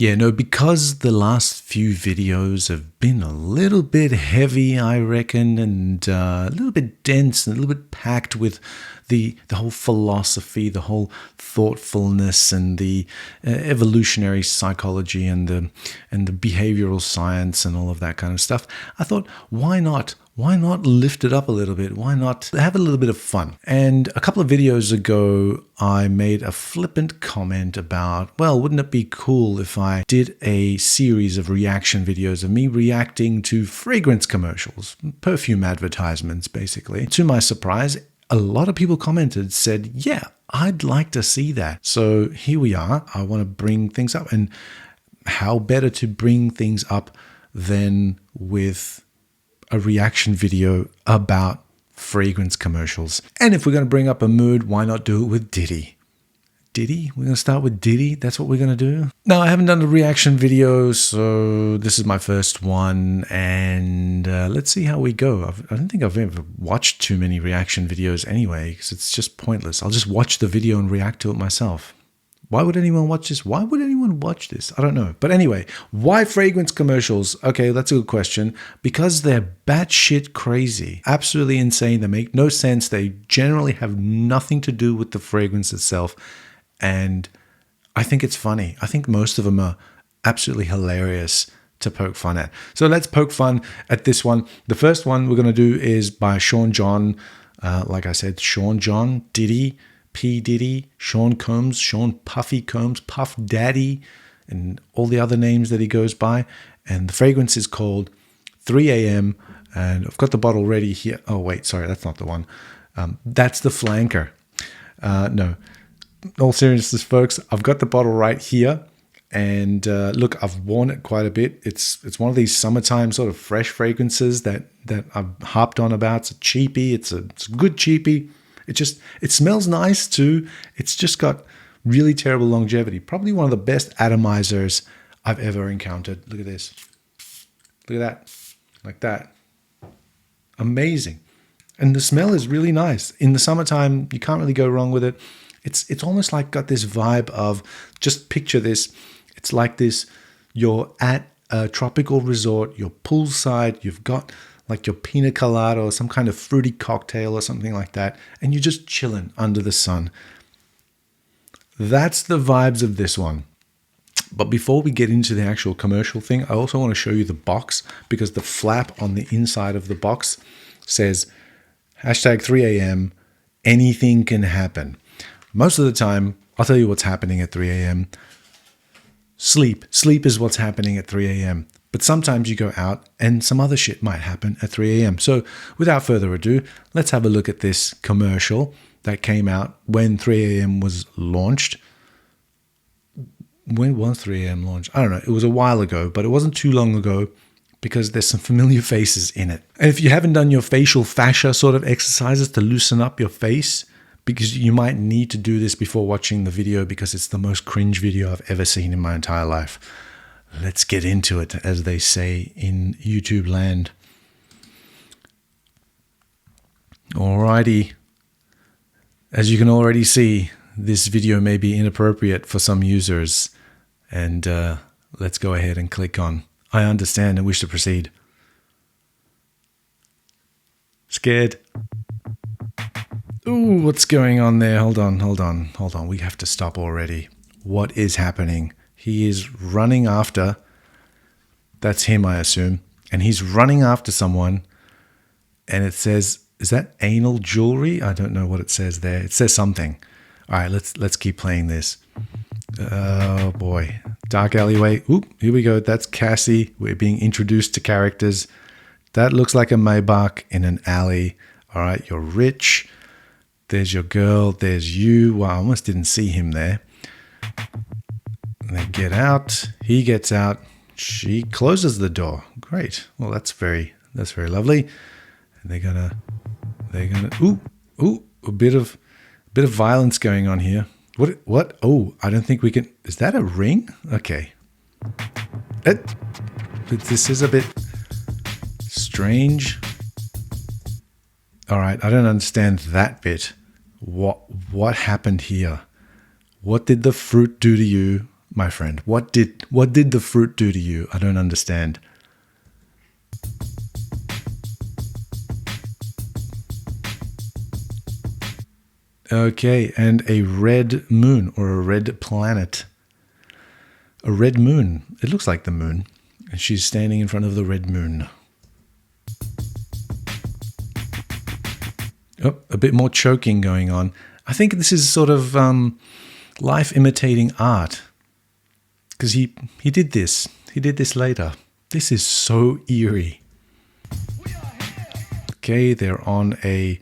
Yeah, no, because the last few videos have been a little bit heavy, I reckon, and a little bit dense and a little bit packed with the whole philosophy, the whole thoughtfulness, and the evolutionary psychology and the behavioral science and all of that kind of stuff. I thought, why not? Why not lift it up a little bit? Why not have a little bit of fun? And a couple of videos ago, I made a flippant comment about, well, wouldn't it be cool if I did a series of reaction videos of me reacting to fragrance commercials, perfume advertisements, basically. To my surprise, a lot of people commented, said, yeah, I'd like to see that. So here we are. I want to bring things up. And how better to bring things up than with a reaction video about fragrance commercials. And if we're going to bring up a mood, why not do it with Diddy? Diddy? We're going to start with Diddy? That's what we're going to do? No, I haven't done a reaction video, so this is my first one, and let's see how we go. I don't think I've ever watched too many reaction videos anyway, because it's just pointless. I'll just watch the video and react to it myself. Why would anyone watch this? Why would anyone watch this? I don't know. But anyway, why fragrance commercials? Okay, that's a good question. Because they're batshit crazy, absolutely insane. They make no sense. They generally have nothing to do with the fragrance itself. And I think it's funny. I think most of them are absolutely hilarious to poke fun at. So let's poke fun at this one. The first one we're going to do is by Sean John. Like I said, Sean John, Diddy, P. Diddy, Sean Combs, Sean Puffy Combs, Puff Daddy, and all the other names that he goes by. And the fragrance is called 3 a.m. And I've got the bottle ready here. Oh, wait, sorry, that's not the one. That's the flanker. No, in all seriousness, folks, I've got the bottle right here. And look, I've worn it quite a bit. It's one of these summertime sort of fresh fragrances that I've harped on about. It's a cheapie. It's a good cheapie. It smells nice too. It's just got really terrible longevity. Probably one of the best atomizers I've ever encountered. Look at this. Look at that. Like that. Amazing. And the smell is really nice. In the summertime, you can't really go wrong with it. It's almost like got this vibe of, just picture this. It's like this, you're at a tropical resort, you're poolside, you've got like your pina colada or some kind of fruity cocktail or something like that, and you're just chilling under the sun. That's the vibes of this one. But before we get into the actual commercial thing, I also want to show you the box, because the flap on the inside of the box says hashtag 3 a.m. anything can happen. Most of the time, I'll tell you what's happening at 3 a.m. Sleep is what's happening at 3 a.m. But sometimes you go out and some other shit might happen at 3 a.m. So without further ado, let's have a look at this commercial that came out when 3 a.m. was launched. When was 3 a.m. launched? I don't know. It was a while ago, but it wasn't too long ago, because there's some familiar faces in it. And if you haven't done your facial fascia sort of exercises to loosen up your face, because you might need to do this before watching the video, because it's the most cringe video I've ever seen in my entire life. Let's get into it, as they say in YouTube land. Alrighty. As you can already see, this video may be inappropriate for some users. And let's go ahead and click on I understand and wish to proceed. Scared? Ooh, what's going on there? Hold on. We have to stop already. What is happening? He is running after, that's him, I assume, and he's running after someone, and it says, is that anal jewelry? I don't know what it says there. It says something. All right, let's keep playing this. Oh boy, dark alleyway. Oop, here we go. That's Cassie. We're being introduced to characters. That looks like a Maybach in an alley. All right, you're rich. There's your girl. There's you. Wow, I almost didn't see him there. They get out. He gets out. She closes the door. Great. Well, that's very lovely. And they're gonna. Ooh, a bit of violence going on here. What? Oh, I don't think we can. Is that a ring? Okay. This is a bit strange. All right, I don't understand that bit. What happened here? What did the fruit do to you? my friend? What did the fruit do to you? I don't understand. Okay, and a red moon or a red planet. A red moon. It looks like the moon. And she's standing in front of the red moon. Oh, a bit more choking going on. I think this is sort of life imitating art. Because he did this. He did this later. This is so eerie. Okay, they're on a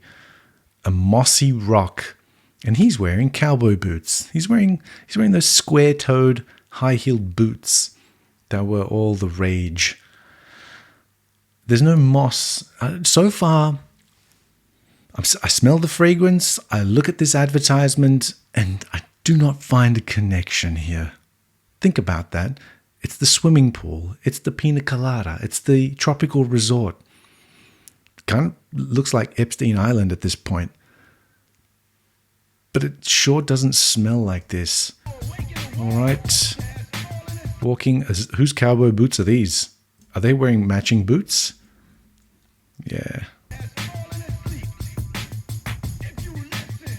mossy rock. And he's wearing cowboy boots. He's wearing those square-toed, high-heeled boots that were all the rage. There's no moss. So far, I smell the fragrance, I look at this advertisement, and I do not find a connection here. Think about that. It's the swimming pool. It's the pina colada. It's the tropical resort. Kind of looks like Epstein Island at this point. But it sure doesn't smell like this. All right. Walking. Whose cowboy boots are these? Are they wearing matching boots? Yeah.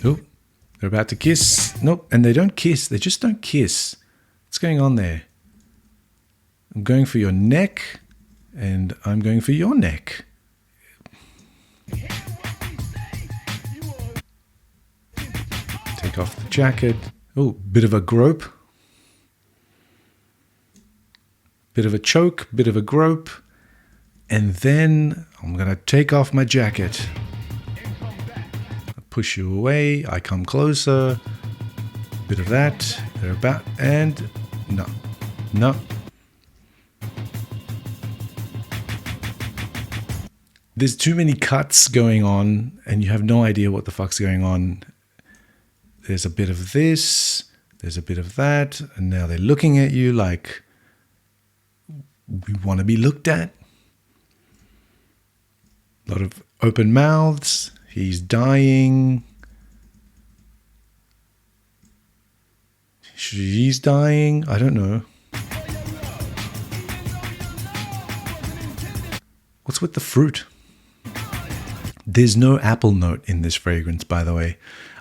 Oh, they're about to kiss. Nope. And they don't kiss. They just don't kiss. What's going on there? I'm going for your neck. And I'm going for your neck. Take off the jacket. Oh, bit of a grope. Bit of a choke, bit of a grope. And then I'm going to take off my jacket. I push you away. I come closer. Bit of that. They're about. And no. No. There's too many cuts going on, and you have no idea what the fuck's going on. There's a bit of this, there's a bit of that, and now they're looking at you like we want to be looked at. A lot of open mouths. He's dying. She's dying. I don't know. What's with the fruit? There's no apple note in this fragrance, by the way.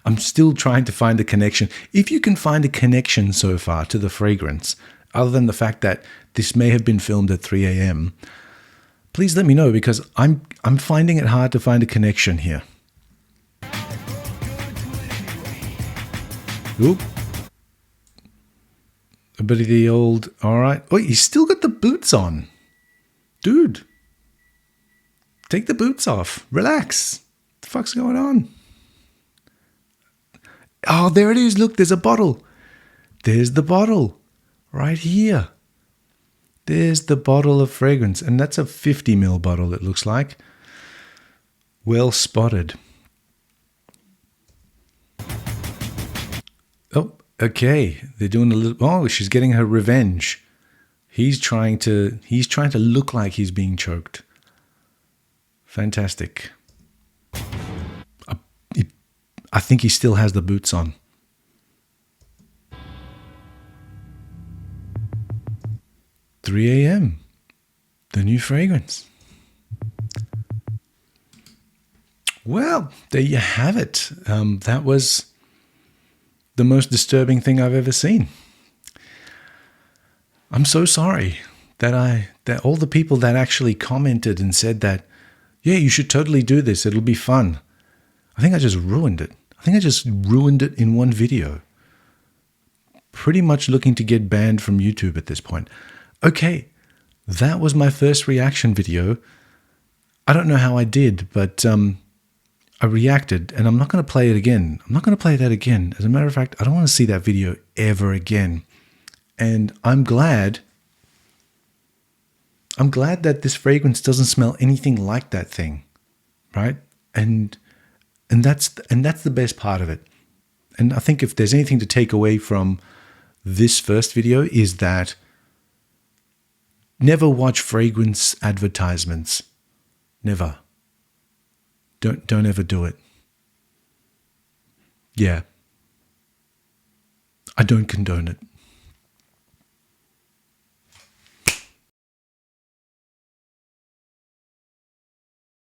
I'm still trying to find a connection. If you can find a connection so far to the fragrance, other than the fact that this may have been filmed at 3 a.m., please let me know, because I'm finding it hard to find a connection here. Oop. A bit of the old, all right. Oh, he's still got the boots on. Dude. Take the boots off. Relax. What the fuck's going on? Oh, there it is. Look, there's a bottle. There's the bottle. Right here. There's the bottle of fragrance. And that's a 50 ml bottle, it looks like. Well spotted. Oh, okay. They're doing a little... Oh, she's getting her revenge. He's trying to look like he's being choked. Fantastic. I think he still has the boots on. $3 a.m. The new fragrance. Well, there you have it. That was the most disturbing thing I've ever seen. I'm so sorry that all the people that actually commented and said that, yeah, you should totally do this. It'll be fun. I think I just ruined it. I think I just ruined it in one video. Pretty much looking to get banned from YouTube at this point. Okay, that was my first reaction video. I don't know how I did, but I reacted, and I'm not going to play it again. I'm not going to play that again. As a matter of fact, I don't want to see that video ever again. And I'm glad that this fragrance doesn't smell anything like that thing, right? And that's the best part of it. And I think if there's anything to take away from this first video is that never watch fragrance advertisements. Never. Don't ever do it. Yeah. I don't condone it.